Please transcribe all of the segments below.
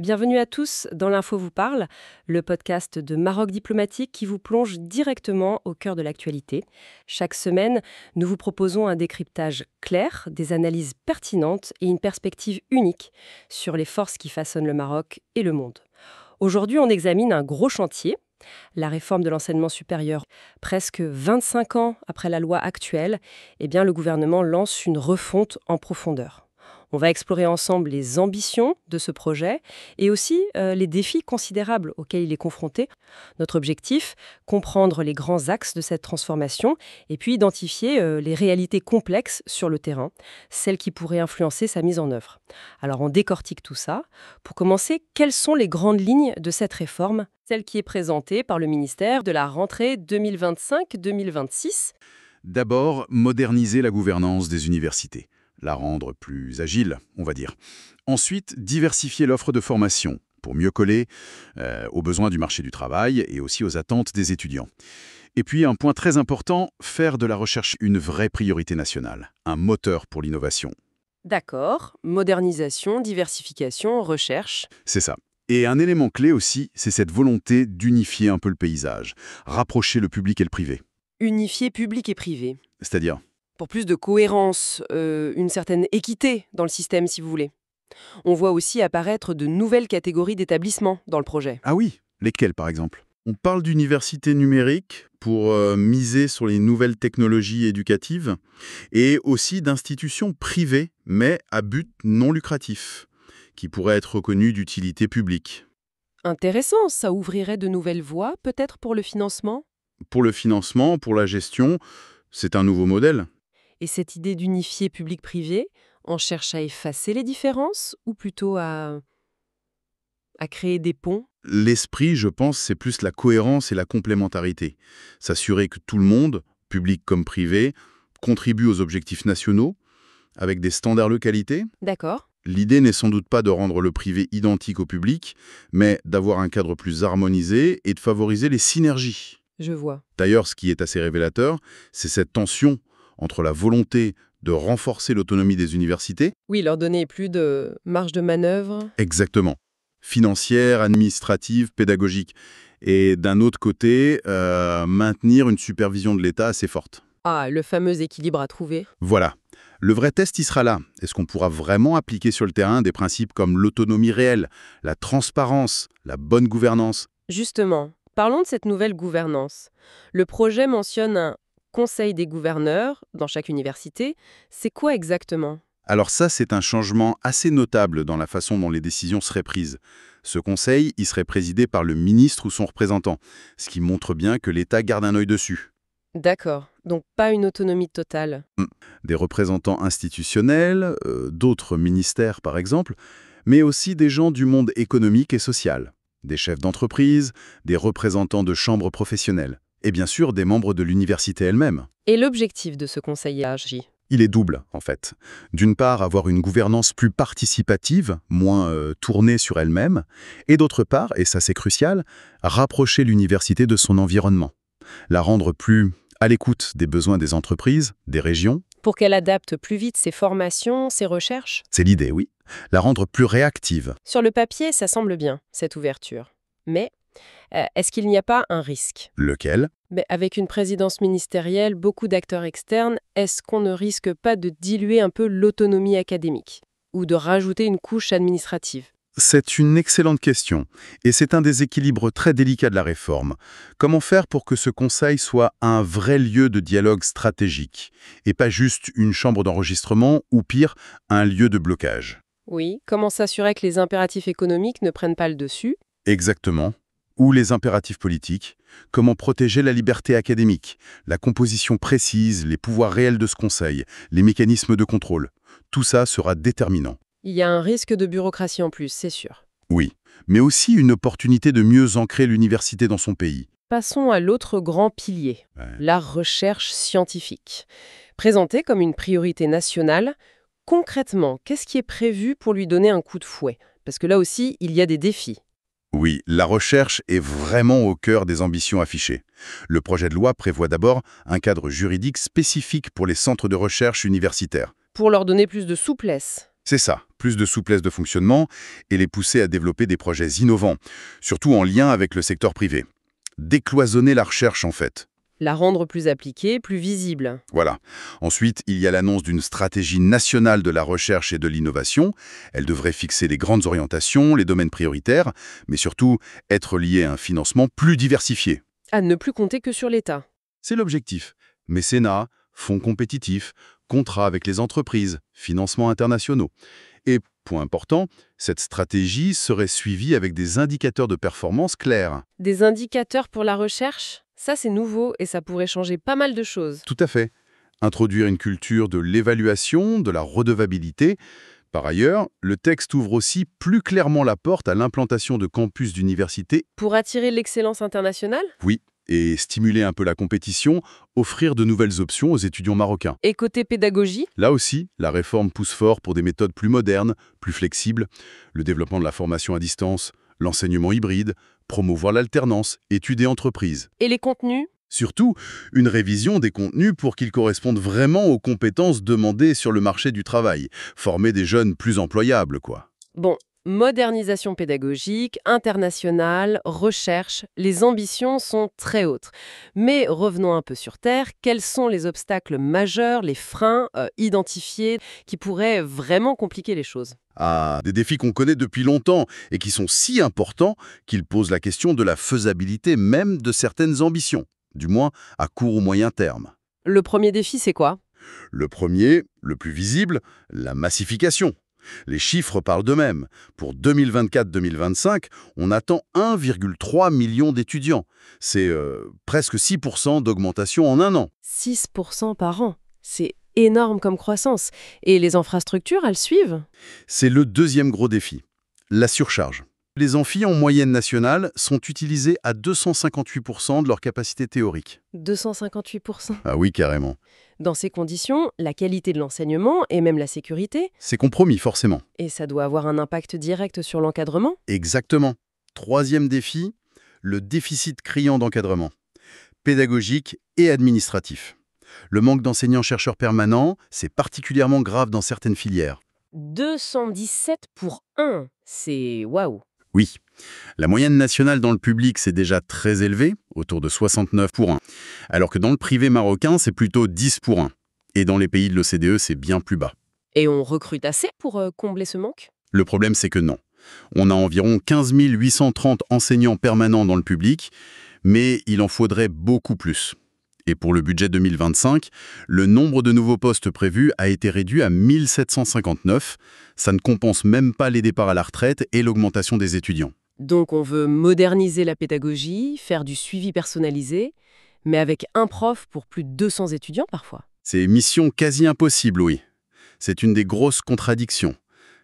Bienvenue à tous dans l'Info vous parle, le podcast de Maroc Diplomatique qui vous plonge directement au cœur de l'actualité. Chaque semaine, nous vous proposons un décryptage clair, des analyses pertinentes et une perspective unique sur les forces qui façonnent le Maroc et le monde. Aujourd'hui, on examine un gros chantier, la réforme de l'enseignement supérieur. Presque 25 ans après la loi actuelle, le gouvernement lance une refonte en profondeur. On va explorer ensemble les ambitions de ce projet et aussi les défis considérables auxquels il est confronté. Notre objectif, comprendre les grands axes de cette transformation et puis identifier les réalités complexes sur le terrain, celles qui pourraient influencer sa mise en œuvre. Alors on décortique tout ça. Pour commencer, quelles sont les grandes lignes de cette réforme, celle qui est présentée par le ministère de la rentrée 2025-2026 ? D'abord, moderniser la gouvernance des universités. La rendre plus agile, on va dire. Ensuite, diversifier l'offre de formation pour mieux coller aux besoins du marché du travail et aussi aux attentes des étudiants. Et puis, un point très important, faire de la recherche une vraie priorité nationale, un moteur pour l'innovation. D'accord, modernisation, diversification, recherche. C'est ça. Et un élément clé aussi, c'est cette volonté d'unifier un peu le paysage, rapprocher le public et le privé. Unifier public et privé. C'est-à-dire ? Pour plus de cohérence, une certaine équité dans le système, si vous voulez. On voit aussi apparaître de nouvelles catégories d'établissements dans le projet. Ah oui, lesquels par exemple ? On parle d'universités numériques pour miser sur les nouvelles technologies éducatives et aussi d'institutions privées, mais à but non lucratif, qui pourraient être reconnues d'utilité publique. Intéressant, ça ouvrirait de nouvelles voies, peut-être pour le financement ? Pour le financement, pour la gestion, c'est un nouveau modèle. Et cette idée d'unifier public-privé, on cherche à effacer les différences ou plutôt à créer des ponts ? L'esprit, je pense, c'est plus la cohérence et la complémentarité. S'assurer que tout le monde, public comme privé, contribue aux objectifs nationaux, avec des standards de qualité. D'accord. L'idée n'est sans doute pas de rendre le privé identique au public, mais d'avoir un cadre plus harmonisé et de favoriser les synergies. Je vois. D'ailleurs, ce qui est assez révélateur, c'est cette tension entre la volonté de renforcer l'autonomie des universités. Oui, leur donner plus de marge de manœuvre. Exactement. Financière, administrative, pédagogique. Et d'un autre côté, maintenir une supervision de l'État assez forte. Ah, le fameux équilibre à trouver. Voilà. Le vrai test, il sera là. Est-ce qu'on pourra vraiment appliquer sur le terrain des principes comme l'autonomie réelle, la transparence, la bonne gouvernance ? Justement, parlons de cette nouvelle gouvernance. Le projet mentionne un conseil des gouverneurs dans chaque université. C'est quoi exactement ? Alors ça, c'est un changement assez notable dans la façon dont les décisions seraient prises. Ce conseil, il serait présidé par le ministre ou son représentant, ce qui montre bien que l'État garde un œil dessus. D'accord, donc pas une autonomie totale. Des représentants institutionnels, d'autres ministères par exemple, mais aussi des gens du monde économique et social, des chefs d'entreprise, des représentants de chambres professionnelles, et bien sûr des membres de l'université elle-même. Et l'objectif de ce conseil élargi ? Il est double, en fait. D'une part, avoir une gouvernance plus participative, moins tournée sur elle-même, et d'autre part, et ça c'est crucial, rapprocher l'université de son environnement, la rendre plus à l'écoute des besoins des entreprises, des régions. Pour qu'elle adapte plus vite ses formations, ses recherches ? C'est l'idée, oui. La rendre plus réactive. Sur le papier, ça semble bien, cette ouverture. Mais est-ce qu'il n'y a pas un risque ? Lequel ? Avec une présidence ministérielle, beaucoup d'acteurs externes, est-ce qu'on ne risque pas de diluer un peu l'autonomie académique ? Ou de rajouter une couche administrative ? C'est une excellente question, et c'est un des équilibres très délicats de la réforme. Comment faire pour que ce conseil soit un vrai lieu de dialogue stratégique, et pas juste une chambre d'enregistrement, ou pire, un lieu de blocage ? Oui, comment s'assurer que les impératifs économiques ne prennent pas le dessus ? Exactement. Ou les impératifs politiques, comment protéger la liberté académique, la composition précise, les pouvoirs réels de ce conseil, les mécanismes de contrôle. Tout ça sera déterminant. Il y a un risque de bureaucratie en plus, c'est sûr. Oui, mais aussi une opportunité de mieux ancrer l'université dans son pays. Passons à l'autre grand pilier, la recherche scientifique. Présentée comme une priorité nationale, concrètement, qu'est-ce qui est prévu pour lui donner un coup de fouet ? Parce que là aussi, il y a des défis. Oui, la recherche est vraiment au cœur des ambitions affichées. Le projet de loi prévoit d'abord un cadre juridique spécifique pour les centres de recherche universitaires. Pour leur donner plus de souplesse. C'est ça, plus de souplesse de fonctionnement et les pousser à développer des projets innovants, surtout en lien avec le secteur privé. Décloisonner la recherche, en fait. La rendre plus appliquée, plus visible. Voilà. Ensuite, il y a l'annonce d'une stratégie nationale de la recherche et de l'innovation. Elle devrait fixer les grandes orientations, les domaines prioritaires, mais surtout être liée à un financement plus diversifié. À ne plus compter que sur l'État. C'est l'objectif. Mécénat, fonds compétitifs, contrats avec les entreprises, financements internationaux. Et, point important, cette stratégie serait suivie avec des indicateurs de performance clairs. Des indicateurs pour la recherche? Ça, c'est nouveau et ça pourrait changer pas mal de choses. Tout à fait. Introduire une culture de l'évaluation, de la redevabilité. Par ailleurs, le texte ouvre aussi plus clairement la porte à l'implantation de campus d'université. Pour attirer l'excellence internationale? Oui, et stimuler un peu la compétition, offrir de nouvelles options aux étudiants marocains. Et côté pédagogie? Là aussi, la réforme pousse fort pour des méthodes plus modernes, plus flexibles, le développement de la formation à distance, l'enseignement hybride, promouvoir l'alternance, études et entreprises. Et les contenus? Surtout, une révision des contenus pour qu'ils correspondent vraiment aux compétences demandées sur le marché du travail. Former des jeunes plus employables, quoi. Bon, modernisation pédagogique, internationale, recherche, les ambitions sont très hautes. Mais revenons un peu sur Terre, quels sont les obstacles majeurs, les freins identifiés qui pourraient vraiment compliquer les choses? À des défis qu'on connaît depuis longtemps et qui sont si importants qu'ils posent la question de la faisabilité même de certaines ambitions, du moins à court ou moyen terme. Le premier défi, c'est quoi? Le premier, le plus visible, la massification. Les chiffres parlent d'eux-mêmes. Pour 2024-2025, on attend 1,3 million d'étudiants. C'est presque 6% d'augmentation en un an. 6% par an. C'est énorme comme croissance. Et les infrastructures, elles suivent? C'est le deuxième gros défi, la surcharge. Les amphis en moyenne nationale sont utilisés à 258% de leur capacité théorique. 258%. Ah oui, carrément. Dans ces conditions, la qualité de l'enseignement et même la sécurité, C'est compromis, forcément. et ça doit avoir un impact direct sur l'encadrement. Exactement. Troisième défi, le déficit criant d'encadrement, pédagogique et administratif. Le manque d'enseignants-chercheurs permanents, c'est particulièrement grave dans certaines filières. 217 pour 1, c'est waouh. Oui, la moyenne nationale dans le public, c'est déjà très élevé, autour de 69 pour 1, alors que dans le privé marocain, c'est plutôt 10 pour 1. Et dans les pays de l'OCDE, c'est bien plus bas. Et on recrute assez pour combler ce manque? Le problème, c'est que non. On a environ 15 830 enseignants permanents dans le public, mais il en faudrait beaucoup plus. Et pour le budget 2025, le nombre de nouveaux postes prévus a été réduit à 1759. Ça ne compense même pas les départs à la retraite et l'augmentation des étudiants. Donc on veut moderniser la pédagogie, faire du suivi personnalisé, mais avec un prof pour plus de 200 étudiants parfois. C'est mission quasi impossible, oui. C'est une des grosses contradictions.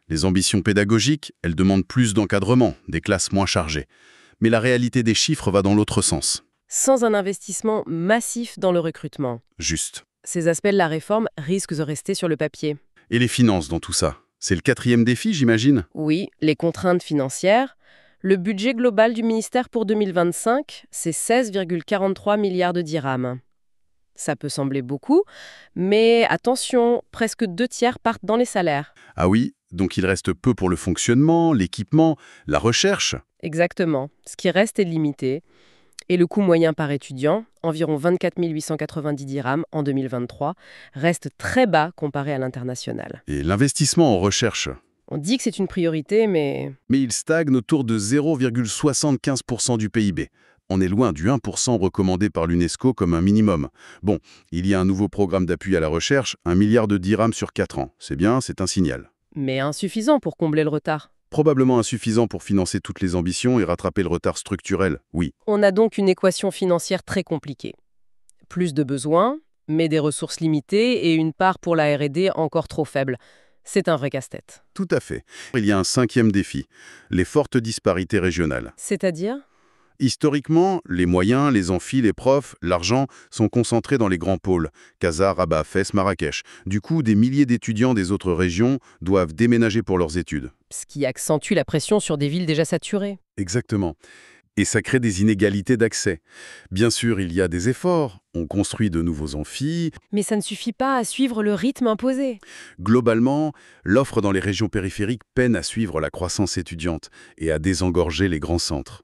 Les ambitions pédagogiques, elles demandent plus d'encadrement, des classes moins chargées. Mais la réalité des chiffres va dans l'autre sens. Sans un investissement massif dans le recrutement. Juste. Ces aspects de la réforme risquent de rester sur le papier. Et les finances dans tout ça? C'est le quatrième défi, j'imagine? Oui, les contraintes financières. Le budget global du ministère pour 2025, c'est 16,43 milliards de dirhams. Ça peut sembler beaucoup, mais attention, presque 2/3 partent dans les salaires. Ah oui, donc il reste peu pour le fonctionnement, l'équipement, la recherche. Exactement. Ce qui reste est limité. Et le coût moyen par étudiant, environ 24 890 dirhams en 2023, reste très bas comparé à l'international. Et l'investissement en recherche? On dit que c'est une priorité, mais Mais il stagne autour de 0,75% du PIB. On est loin du 1% recommandé par l'UNESCO comme un minimum. Bon, il y a un nouveau programme d'appui à la recherche, 1 milliard de dirhams sur 4 ans. C'est bien, c'est un signal. insuffisant pour combler le retard. Probablement insuffisant pour financer toutes les ambitions et rattraper le retard structurel, oui. On a donc une équation financière très compliquée. Plus de besoins, mais des ressources limitées et une part pour la R&D encore trop faible. C'est un vrai casse-tête. Tout à fait. Il y a un cinquième défi, les fortes disparités régionales. C'est-à-dire ? Historiquement, les moyens, les amphis, les profs, l'argent sont concentrés dans les grands pôles, Casa, Rabat, Fès, Marrakech. Du coup, des milliers d'étudiants des autres régions doivent déménager pour leurs études. Ce qui accentue la pression sur des villes déjà saturées. Exactement. Et ça crée des inégalités d'accès. Bien sûr, il y a des efforts. On construit de nouveaux amphis. Mais ça ne suffit pas à suivre le rythme imposé. Globalement, l'offre dans les régions périphériques peine à suivre la croissance étudiante et à désengorger les grands centres.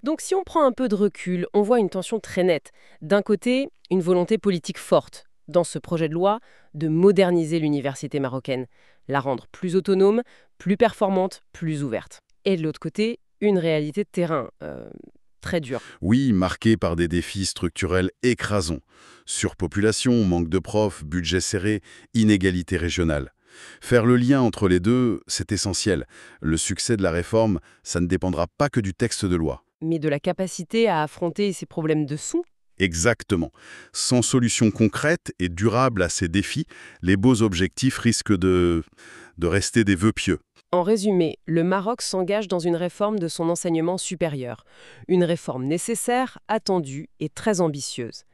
Donc si on prend un peu de recul, on voit une tension très nette. D'un côté, une volonté politique forte, dans ce projet de loi, de moderniser l'université marocaine, la rendre plus autonome, plus performante, plus ouverte. Et de l'autre côté, une réalité de terrain très dure. Oui, marqué par des défis structurels écrasants. Surpopulation, manque de profs, budget serré, inégalité régionale. Faire le lien entre les deux, c'est essentiel. Le succès de la réforme, ça ne dépendra pas que du texte de loi. Mais de la capacité à affronter ces problèmes de sous. Exactement. Sans solution concrète et durable à ces défis, les beaux objectifs risquent de rester des vœux pieux. En résumé, le Maroc s'engage dans une réforme de son enseignement supérieur. Une réforme nécessaire, attendue et très ambitieuse.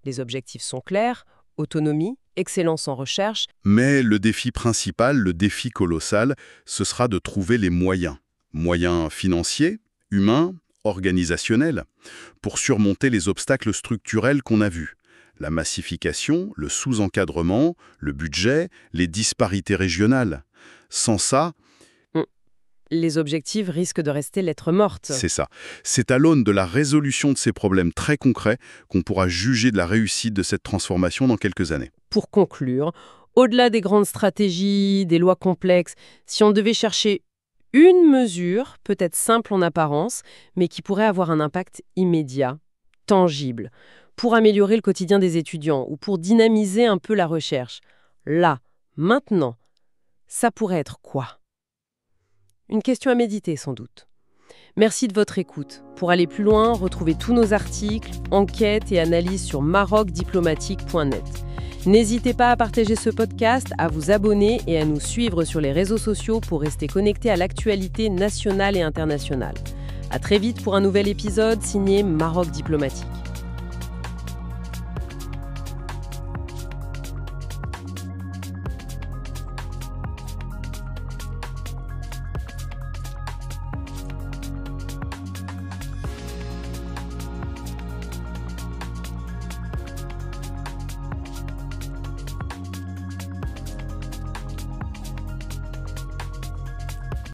Les objectifs sont clairs, autonomie, excellence en recherche. Mais le défi principal, le défi colossal, ce sera de trouver les moyens. Moyens financiers, humains, organisationnels, pour surmonter les obstacles structurels qu'on a vus. La massification, le sous-encadrement, le budget, les disparités régionales. Sans ça, les objectifs risquent de rester lettre morte. c'est ça. C'est à l'aune de la résolution de ces problèmes très concrets qu'on pourra juger de la réussite de cette transformation dans quelques années. Pour conclure, au-delà des grandes stratégies, des lois complexes, si on devait chercher une mesure, peut-être simple en apparence, mais qui pourrait avoir un impact immédiat, tangible, pour améliorer le quotidien des étudiants ou pour dynamiser un peu la recherche, là, maintenant, ça pourrait être quoi ? Une question à méditer sans doute. Merci de votre écoute. Pour aller plus loin, retrouvez tous nos articles, enquêtes et analyses sur marocdiplomatique.net. N'hésitez pas à partager ce podcast, à vous abonner et à nous suivre sur les réseaux sociaux pour rester connectés à l'actualité nationale et internationale. À très vite pour un nouvel épisode signé Maroc Diplomatique.